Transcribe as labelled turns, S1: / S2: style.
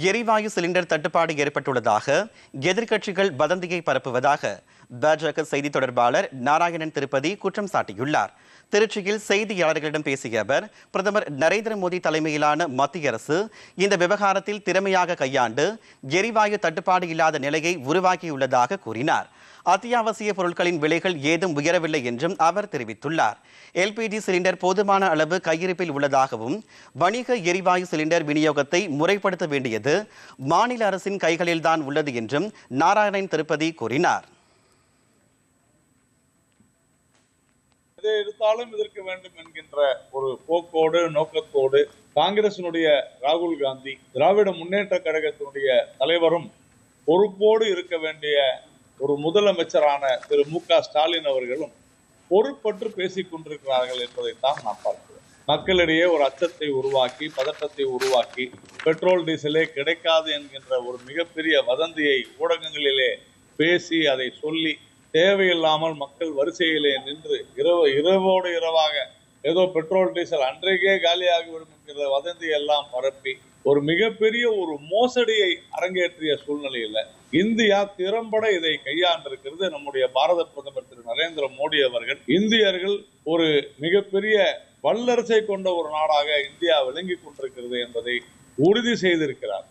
S1: எரிவாயு சிலிண்டர் தட்டுப்பாடு ஏற்பட்டுள்ளதாக எதிர்க்கட்சிகள் வதந்தியை பரப்புவதாக பாஜக செய்தி தொடர்பாளர் நாராயணன் திருப்பதி குற்றம் சாட்டியுள்ளார். திருச்சியில் செய்தியாளர்களிடம் பேசிய அவர், பிரதமர் நரேந்திர மோடி தலைமையிலான மத்திய அரசு இந்த விவகாரத்தில் திறமையாக கையாண்டு எரிவாயு தட்டுப்பாடு இல்லாத நிலையை உருவாக்கியுள்ளதாக கூறினார். அத்தியாவசிய பொருட்களின் விலைகள் ஏதும் உயரவில்லை என்றும் அவர் தெரிவித்துள்ளார். எல்பிஜி சிலிண்டர் போதுமான அளவு கையிருப்பில் உள்ளதாகவும் வணிக எரிவாயு சிலிண்டர் விநியோகத்தை முறைப்படுத்த வேண்டியது மாநில அரசின் கைகளில்தான் உள்ளது என்றும் நாராயணன் திருப்பதி கூறினார்.
S2: எதை எடுத்தாலும் எதிர்க்க வேண்டும் என்கின்ற ஒரு போக்கோடு நோக்கத்தோடு காங்கிரசினுடைய ராகுல் காந்தி, திராவிட முன்னேற்ற கழகத்தினுடைய தலைவரும் பொறுப்போடு இருக்க வேண்டிய ஒரு முதலமைச்சரான திரு மு.க. ஸ்டாலின் அவர்களும் பொறுப்பற்று பேசிக் கொண்டிருக்கிறார்கள் என்பதைத்தான் நாம் பார்க்கிறோம். மக்களிடையே ஒரு அச்சத்தை உருவாக்கி, பதட்டத்தை உருவாக்கி, பெட்ரோல் டீசலே கிடைக்காது என்கின்ற ஒரு மிகப்பெரிய வதந்தியை ஊடகங்களிலே பேசி அதை சொல்லி தேவையில்லாமல் மக்கள் வரிசையிலே நின்று இரவோடு இரவாக ஏதோ பெட்ரோல் டீசல் அன்றைக்கே காலியாகிவிடும் என்கிற வதந்தி எல்லாம் பரப்பி ஒரு மிகப்பெரிய ஒரு மோசடியை அரங்கேற்றிய சூழ்நிலையில இந்தியா திறம்பட இதை கையாண்டிருக்கிறது. நம்முடைய பாரத பிரதமர் திரு நரேந்திர மோடி அவர்கள் இந்தியர்கள் ஒரு மிகப்பெரிய வல்லரசை கொண்ட ஒரு நாடாக இந்தியா விளங்கி கொண்டிருக்கிறது என்பதை உறுதி செய்திருக்கிறார்.